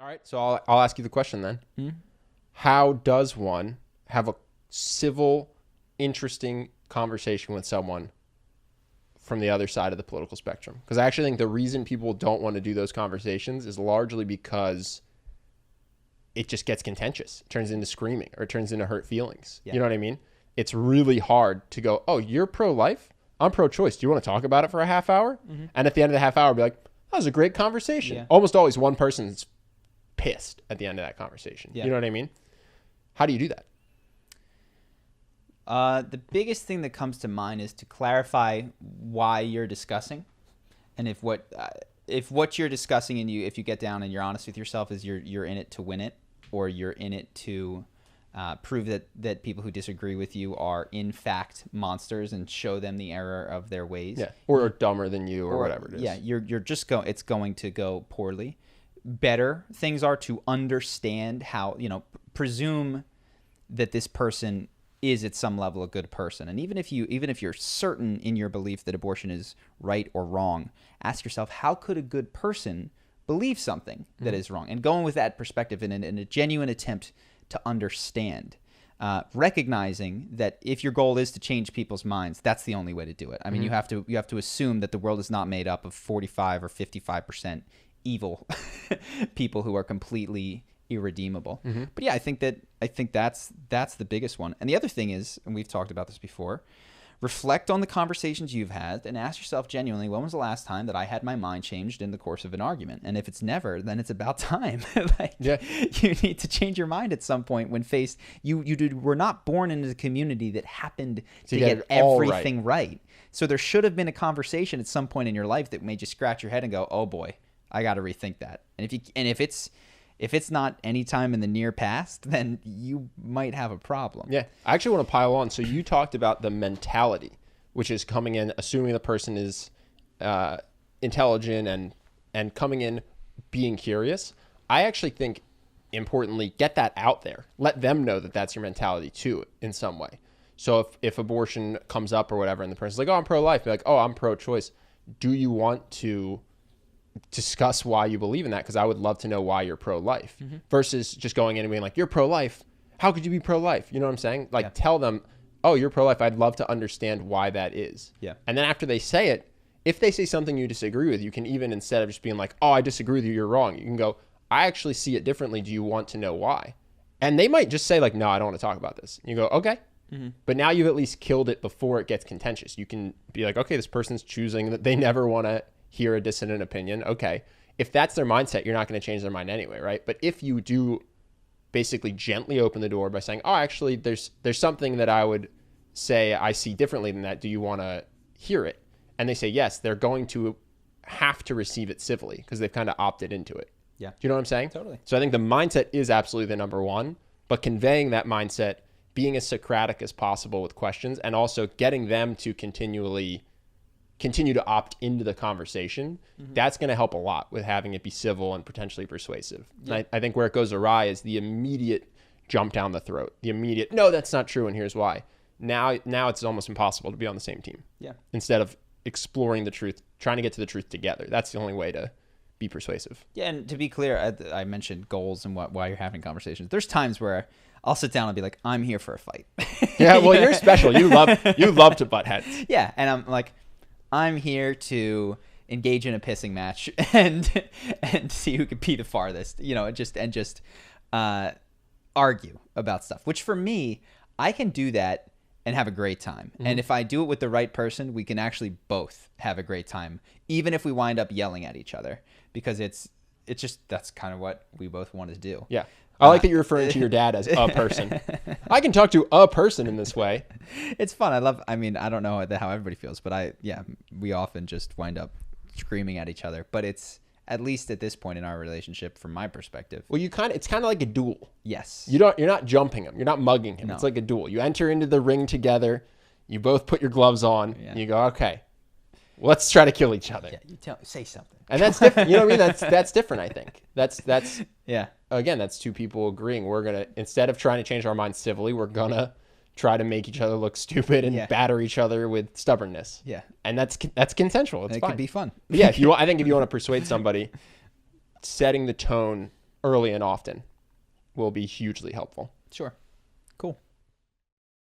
All right, so I'll ask you the question then. How does one have a civil, interesting conversation with someone from the other side of the political spectrum? Because I actually think the reason people don't want to do those conversations is largely because it just gets contentious. It turns into screaming or it turns into hurt feelings. Yeah. You know what I mean? It's really hard to go, oh, you're pro-life? I'm pro-choice. Do you want to talk about it for a half hour? Mm-hmm. And at the end of the half hour, be like, that was a great conversation. Yeah. Almost always one person's pissed at the end of that conversation. Yeah. You know what I mean? How do you do that? The biggest thing that comes to mind is to clarify why you're discussing, and if what you're discussing and if you get down and you're honest with yourself is you're in it to win it, or you're in it to prove that people who disagree with you are in fact monsters and show them the error of their ways. Yeah, or dumber than you, or whatever it is. Yeah, it's going to go poorly. Better things are to understand how, presume that this person is at some level a good person. And even if you're certain in your belief that abortion is right or wrong, ask yourself, how could a good person believe something that is wrong? And going with that perspective in a genuine attempt to understand, recognizing that if your goal is to change people's minds, that's the only way to do it. I mean, you have to assume that the world is not made up of 45 or 55% evil people who are completely irredeemable. But yeah, I think that's the biggest one. And the other thing is, and we've talked about this before, reflect on the conversations you've had and ask yourself genuinely, when was the last time that I had my mind changed in the course of an argument? And if it's never, then it's about time. You need to change your mind at some point when faced. You were not born into the community that happened to get everything right. So there should have been a conversation at some point in your life that made you scratch your head and go, oh boy, I got to rethink that. And if it's not any time in the near past, then you might have a problem. Yeah. I actually want to pile on. So you talked about the mentality, which is coming in, assuming the person is intelligent and coming in being curious. I actually think, importantly, get that out there. Let them know that that's your mentality too, in some way. So if abortion comes up or whatever, and the person's like, oh, I'm pro-life, be like, oh, I'm pro-choice. Do you want to discuss why you believe in that? Because I would love to know why you're pro-life, versus just going in and being like, you're pro-life, how could you be pro-life? You know what I'm saying? Like, tell them, oh, you're pro-life, I'd love to understand why that is. Yeah. And then after they say it, if they say something you disagree with, you can even, instead of just being like, oh, I disagree with you, you're wrong, you can go, I actually see it differently, do you want to know why? And they might just say like, no, I don't want to talk about this. And you go, okay. But now you've at least killed it before it gets contentious. You can be like, okay, this person's choosing that they never want to hear a dissident opinion. Okay. If that's their mindset, you're not going to change their mind anyway, right? But if you do basically gently open the door by saying, oh, actually, there's something that I would say I see differently than that. Do you want to hear it? And they say yes, they're going to have to receive it civilly because they've kind of opted into it. Yeah. Do you know what I'm saying? Totally. So I think the mindset is absolutely the number one, but conveying that mindset, being as Socratic as possible with questions, and also getting them to continue to opt into the conversation, that's going to help a lot with having it be civil and potentially persuasive. Yeah. And I think where it goes awry is the immediate jump down the throat, the immediate, no, that's not true, and here's why. Now it's almost impossible to be on the same team. Yeah. Instead of exploring the truth, trying to get to the truth together. That's the only way to be persuasive. Yeah, and to be clear, I mentioned goals and why you're having conversations. There's times where I'll sit down and be like, I'm here for a fight. Yeah, well, you're special. You love to butt heads. Yeah, and I'm like, I'm here to engage in a pissing match and see who can pee the farthest, and just argue about stuff. Which for me, I can do that and have a great time. And if I do it with the right person, we can actually both have a great time, even if we wind up yelling at each other, because it's just, that's kind of what we both want to do. Yeah. I like that you're referring to your dad as a person. I can talk to a person in this way. It's fun. I don't know how everybody feels, but we often just wind up screaming at each other. But it's, at least at this point in our relationship, from my perspective. Well, it's kind of like a duel. Yes. You're not jumping him. You're not mugging him. No. It's like a duel. You enter into the ring together. You both put your gloves on. Yeah. And you go, okay, let's try to kill each other. Yeah, say something. And that's different. You know what I mean? That's different, I think. That's yeah. Again, that's two people agreeing. We're going to, instead of trying to change our minds civilly, we're going to try to make each other look stupid and batter each other with stubbornness. Yeah. And that's consensual. It's fine. It could be fun. Yeah. I think if you want to persuade somebody, setting the tone early and often will be hugely helpful. Sure. Cool.